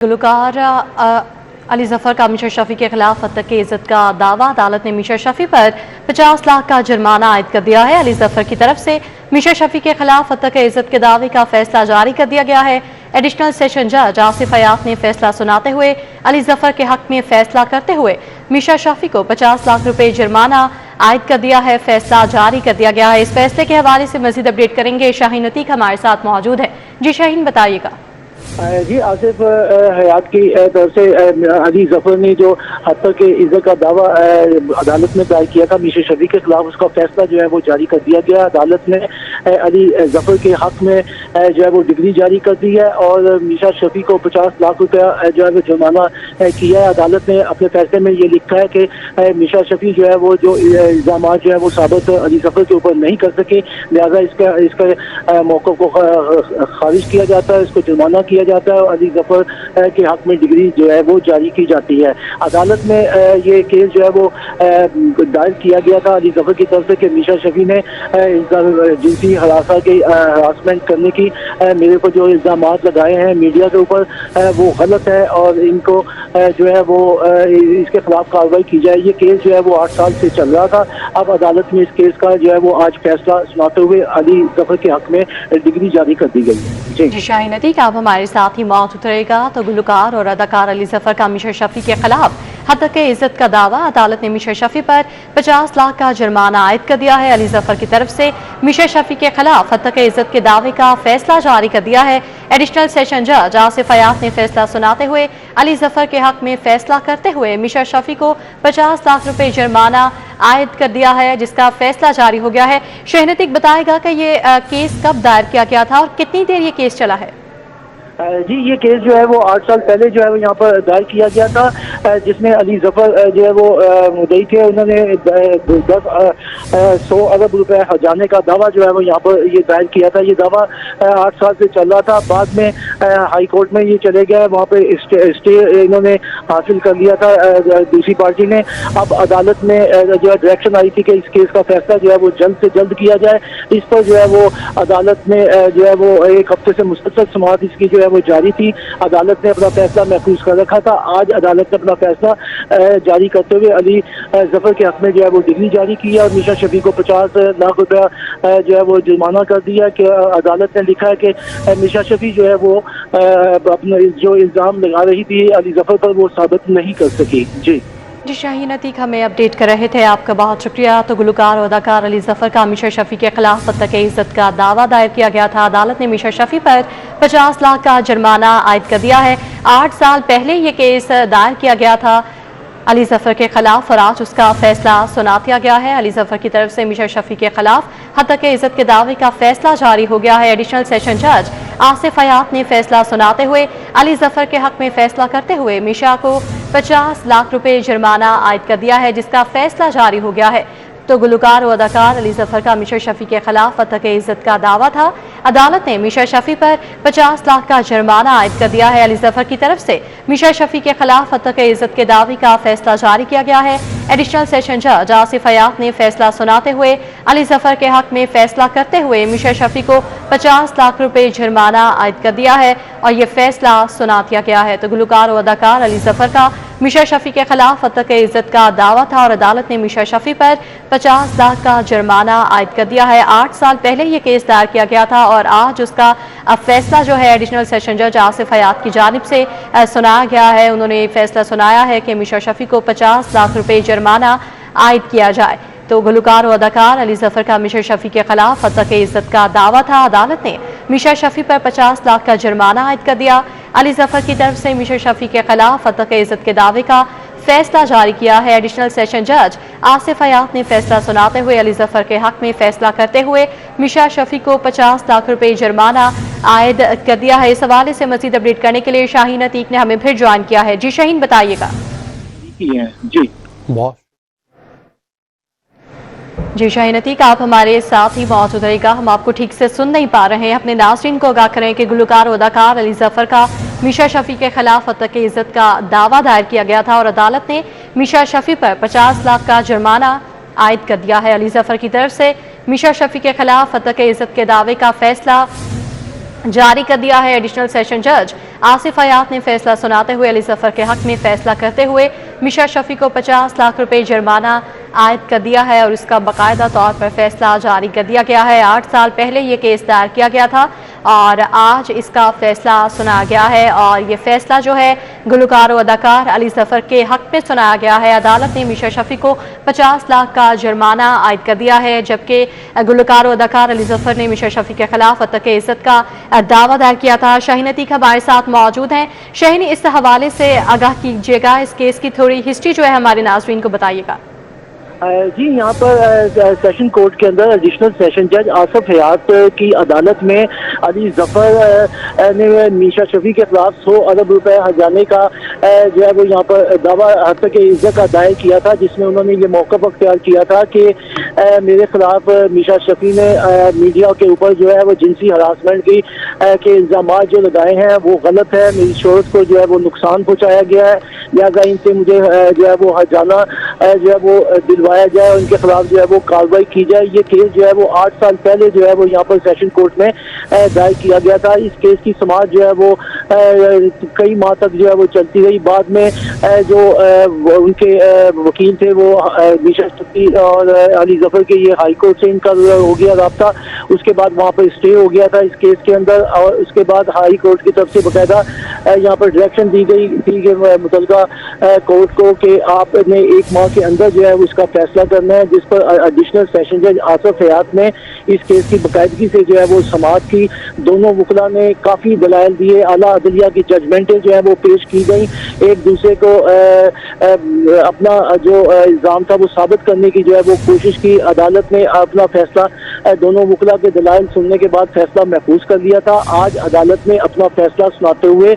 गुलकार अली जफर का मिशा शफी के खिलाफ हत्या की इज्जत का दावा। अदालत ने मिशा शफी पर 50 लाख का जुर्माना आयद कर दिया है। अली जफर की तरफ से मिशा शफी के खिलाफ हत्या की इज्जत के दावे का फैसला जारी कर दिया गया है। एडिशनल सेशन जज आसिफ हयात ने फैसला सुनाते हुए अली जफर के हक में फैसला करते हुए मिशा शफी को 50 लाख रुपए जुर्माना आयद कर दिया है। फैसला जारी कर दिया गया है। इस फैसले के हवाले से मजीद अपडेट करेंगे। शाहीन अतीक हमारे साथ मौजूद है। जी शाहीन, बताइएगा। जी, आसिफ हयात की तरफ से अली जफर ने जो हत्या के इज्जत का दावा अदालत में दायर किया था मिशा शफी के खिलाफ, उसका फैसला जो है वो जारी कर दिया गया। अदालत ने अली जफर के हक में जो है वो डिग्री जारी कर दी है और मिशा शफी को 50 लाख रुपया जो है वो जुर्माना किया है। अदालत ने अपने फैसले में ये लिखा है कि मिशा शफी जो है वो जो इल्जाम जो है वो साबित अली जफर के ऊपर नहीं कर सके, लिहाजा इसका मौक़िफ़ को खारिज किया जाता है, इसको जुर्माना किया जाता है और अली जफर के हक में डिग्री जो है वो जारी की जाती है। अदालत में ये केस जो है वो दायर किया गया था अली जफर की तरफ से कि मिशा शफी ने जिनसी हरासमेंट करने की मेरे पर जो इल्जाम लगाए हैं मीडिया के ऊपर वो गलत है और इनको जो है वो इसके खिलाफ कार्रवाई की जाए। ये केस जो है वो 8 साल से चल रहा था। अब अदालत में इस केस का जो है वो आज फैसला सुनाते हुए अली जफर के हक में डिग्री जारी कर दी गई। जी शाहीन अतीक, आप हमारे साथ ही मौजूद रहेगा। तो गुलकार और अदाकार अली जफर का मिशा शफी के खिलाफ हत्या के इज्जत का दावा। अदालत ने मिशा शफी पर 50 लाख का जुर्माना आयद कर दिया है। अली जफर की तरफ से मिशा शफी के खिलाफ हत्या के इज्जत के दावे का फैसला जारी कर दिया है। एडिशनल सेशन जज आसिफ हयात ने फैसला सुनाते हुए अली जफर के हक में फैसला करते हुए मिशा शफी को 50 लाख रुपए जुर्माना आयद कर दिया है, जिसका फैसला जारी हो गया है। शाहीन अतीक, बताएगा कि ये केस कब दायर किया गया था और कितनी देर ये केस चला है? जी, ये केस जो है वो 8 साल पहले जो है वो यहाँ पर दायर किया गया था, जिसमें अली जफर जो है वो मुद्दई थे। उन्होंने 100 अरब रुपए हजाने का दावा जो है वो यहाँ पर ये दायर किया था। ये दावा 8 साल से चल रहा था। बाद में हाई कोर्ट में ये चले गए, वहाँ पे स्टे इन्होंने हासिल कर लिया था दूसरी पार्टी ने। अब अदालत में जो है डायरेक्शन आई थी कि इस केस का फैसला जो है वो जल्द से जल्द किया जाए। इस पर जो है वो अदालत में जो है वो 1 हफ्ते से मुसलसल समाअत इसकी जो है वो जारी थी। अदालत ने अपना फैसला महफूज कर रखा था। आज अदालत ने अपना फैसला जारी करते हुए अली जफर के हक में जो है वो डिग्री जारी की है और मिशा शफी को 50 लाख रुपया जो है वो जुर्माना कर दिया कि अदालत ने लिखा है कि मिशा शफी जो है वो अपने जो इल्जाम लगा रही थी अली जफर पर वो साबित नहीं कर सकी। जी शाहीन अतीक, हमें अपडेट कर रहे थे, आपका बहुत शुक्रिया। तो गुलकार और अदाकार अली जफर का मिशा शफी के खिलाफ हत्या के इज्जत का दावा दायर किया गया था। अदालत ने मिशा शफी पर 50 लाख का जुर्माना आयद कर दिया है। 8 साल पहले ये केस दायर किया गया था अली जफर के खिलाफ और आज उसका फैसला सुना दिया गया है। अली जफर की तरफ से मिशा शफी के खिलाफ हत्या के इज्जत के दावे का फैसला जारी हो गया है। एडिशनल सेशन जज आसिफ हयात ने फैसला सुनाते हुए अली जफर के हक में फैसला करते हुए मिशा को 50 लाख रुपए जुर्माना आयद कर दिया है, जिसका फैसला जारी हो गया है। तो गुलकार और अदाकार अली जफर का मिशा शफी के खिलाफ हत्या के इज्जत का दावा था। अदालत ने मिशा शफी पर 50 लाख का जुर्माना आयद कर दिया है। अली जफर की तरफ से मिशा शफी के खिलाफ हत्या के इज्जत के दावे का फैसला जारी किया गया है। एडिशनल सेशन जज आसिफ हयात ने फैसला सुनाते हुए अली जफर के हक में फैसला करते हुए मिशा शफी को 50 लाख रुपए जुर्माना आयद कर दिया है और ये फैसला सुना दिया गया है। तो गुलकार और अदाकार अली जफर का मिशा शफी के खिलाफ हत्या के इज्जत का दावा था और अदालत ने मिशा शफी पर 50 लाख का जुर्माना आयद कर दिया है। 8 साल पहले ये केस दायर किया गया था और आज उसका फैसला जो है एडिशनल सेशन जज आसिफ हयात की जानिब से सुनाया गया है। उन्होंने फैसला सुनाया है कि मिशा शफी को 50 लाख रुपए जुर्माना आयद किया जाए। तो गुलकार और अदाकार अली जफर का मिशा शफी के खिलाफ हत्या के इज्जत का दावा था। अदालत ने मिशा शफी पर 50 लाख का जुर्माना आयद कर दिया। अली जफर की तरफ से मिशा शफी के खिलाफ हत्या के इज्जत के दावे का फैसला जारी किया है। एडिशनल सेशन जज आसिफ हयात ने फैसला सुनाते हुए अली जफर के हक में फैसला करते हुए मिशा शफी को 50 लाख रुपए जुर्माना आयद कर दिया है। इस हवाले से मजीद अपडेट करने के लिए शाहीन अतीक ने हमें फिर ज्वाइन किया है। जी शाहीन, बताइएगा। जी शाहीन अतीक, आप हमारे साथ ही मौजूद रहेगा। हम आपको ठीक से सुन नहीं पा रहे हैं। अपने नाज़रीन को आगाह करें कि गुलकार और अदाकार अली जफर का मिशा शफी के खिलाफ हत्या की इज्जत का दावा दायर किया गया था और अदालत ने मिशा शफी पर 50 लाख का जुर्माना आयद कर दिया है। अली जफर की तरफ से मिशा शफी के खिलाफ हत्या की इज्जत के दावे का फैसला जारी कर दिया है। एडिशनल सेशन जज आसिफ हयात ने फैसला सुनाते हुए अली जफर के हक में फैसला करते हुए मीशा शफी को 50 लाख रुपए जुर्माना आयद कर दिया है और उसका बाकायदा तौर पर फैसला जारी कर दिया गया है। 8 साल पहले ये केस दायर किया गया था और आज इसका फैसला सुनाया गया है और ये फैसला जो है गुलकार और अदाकार अली जफर के हक में सुनाया गया है। अदालत ने मीशा शफी को 50 लाख का जुर्माना आयद कर दिया है, जबकि गुलकार और अदाकार अली जफर ने मीशा शफी के खिलाफ हत्या के इज्जत का दावा दायर किया था। शाहीन अतीक हमारे साथ मौजूद हैं। शाहीन, इस हवाले से आगाह कीजिएगा, इस केस की थोड़ी हिस्ट्री जो है हमारे नाज़रीन को बताइएगा। जी, यहाँ पर सेशन कोर्ट के अंदर एडिशनल सेशन जज आसिफ हयात की अदालत में अली जफर ने मीशा शफी के खिलाफ 100 अरब रुपए हर्जाने का जो है वो यहाँ पर दावा हत्या के इज्जत का दायर किया था, जिसमें उन्होंने ये मौक़िफ़ अख्तियार किया था कि मेरे खिलाफ मीशा शफी ने मीडिया के ऊपर जो है वो जिनसी हरासमेंट की के इल्ज़ाम जो लगाए हैं वो गलत है, मेरी शोहरत को जो है वो नुकसान पहुँचाया गया है, लिहाजा इनसे मुझे जो है वो हर्जाना जो है वो दिलवाया जाए, उनके खिलाफ जो है वो कार्रवाई की जाए। ये केस जो है वो 8 साल पहले जो है वो यहाँ पर सेशन कोर्ट में दायर किया गया था। इस केस की समाअत जो है वो कई माह तक जो है वो चलती रही। बाद में जो उनके वकील थे वो मीशा शफी और अली जफर के ये हाई कोर्ट से इनका हो गया रब्ता, उसके बाद वहाँ पर स्टे हो गया था इस केस के अंदर और उसके बाद हाई कोर्ट की तरफ से बाकायदा यहाँ पर डायरेक्शन दी गई थी कि मुतलका कोर्ट को कि आपने 1 माह के अंदर जो है उसका फैसला करना है, जिस पर एडिशनल सेशन जज आसिफ हयात ने इस केस की बाकायदगी से जो है वो समाअत की। दोनों वकला ने काफ़ी दलाइल दिए, आला अदलिया की जजमेंटें जो है वो पेश की गई, एक दूसरे को अपना जो इल्ज़ाम था वो साबित करने की जो है वो कोशिश की। अदालत ने अपना फैसला दोनों वकला के दलाइल सुनने के बाद फैसला महफूज कर लिया था। आज अदालत ने अपना फैसला सुनाते हुए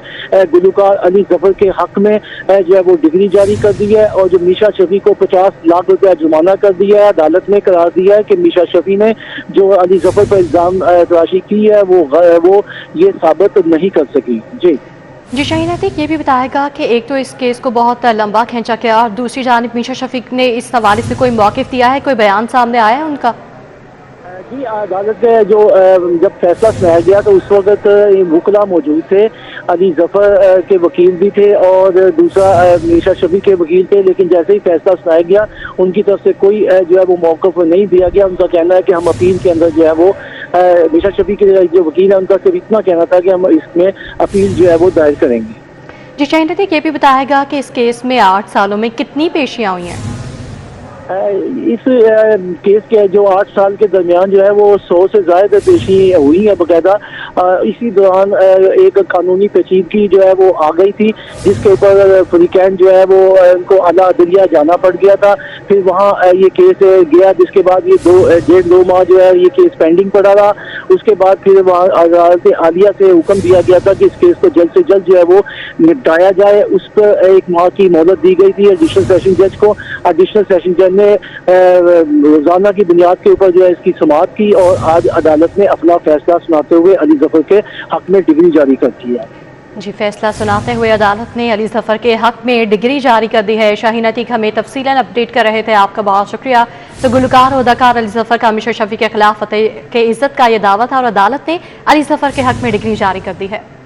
गुलकार अली जफर के हक में जो है वो डिग्री जारी कर दी है और जो मीशा शफी को 50 लाख रुपया जुर्माना कर दिया है। अदालत ने करार दिया है कि मीशा शफी ने जो अली जफर पर इल्ज़ाम तराशी की है वो ये साबित नहीं कर सकी। जी शाहीन अतीक, ये भी बताएगा कि एक तो इस केस को बहुत लंबा खींचा गया और दूसरी जानिब मीशा शफी ने इस हवाले से कोई मौक़िफ़ दिया है, कोई बयान सामने आया है उनका? जी, अदालत के जो जब फैसला सुनाया गया तो उस वक्त वकला मौजूद थे, अली जफर के वकील भी थे और दूसरा मीशा शफी के वकील थे, लेकिन जैसे ही फैसला सुनाया गया उनकी तरफ से कोई जो है वो मौक़िफ़ नहीं दिया गया। उनका कहना है कि हम अपील के अंदर जो है वो मीशा शफी के जो वकील है उनका सिर्फ इतना कहना था कि हम इसमें अपील जो है वो दायर करेंगे। जी शाहीन अतीक, ये भी बताएगा कि इस केस में 8 सालों में कितनी पेशियाँ हुई हैं? इस केस के जो 8 साल के दरमियान जो है वो 100 से ज़्यादा पेशी हुई है बाकायदा। इसी दौरान एक कानूनी पेचीदगी जो है वो आ गई थी, जिसके ऊपर फरीकैन जो है वो उनको आला अदलिया जाना पड़ गया था। फिर वहाँ ये केस गया, जिसके बाद ये 1.5-2 माह जो है ये केस पेंडिंग पड़ा रहा। उसके बाद फिर वहाँ अदालत आलिया से हुक्म दिया गया था कि इस केस को जल्द से जल्द जो है वो निपटाया जाए। उस पर 1 माह की मोहलत दी गई थी एडिशनल सेशन जज को। एडिशनल सेशन जज ने रोजाना की बुनियाद के ऊपर जो है इसकी समाअत की और आज अदालत ने अपना फैसला सुनाते हुए अली जफर के हक में डिग्री जारी कर दी है। जी, फैसला सुनाते हुए अदालत ने अली जफर के हक में डिग्री जारी कर दी है। शाहीन अतीक हमें तफसीलन अपडेट कर रहे थे, आपका बहुत शुक्रिया। तो गुलकार और अदाकार अली जफर का मीशा शफी के खिलाफ हत्या के इज्जत का यह दावा था और अदालत ने अली जफर के हक में डिग्री जारी कर दी है।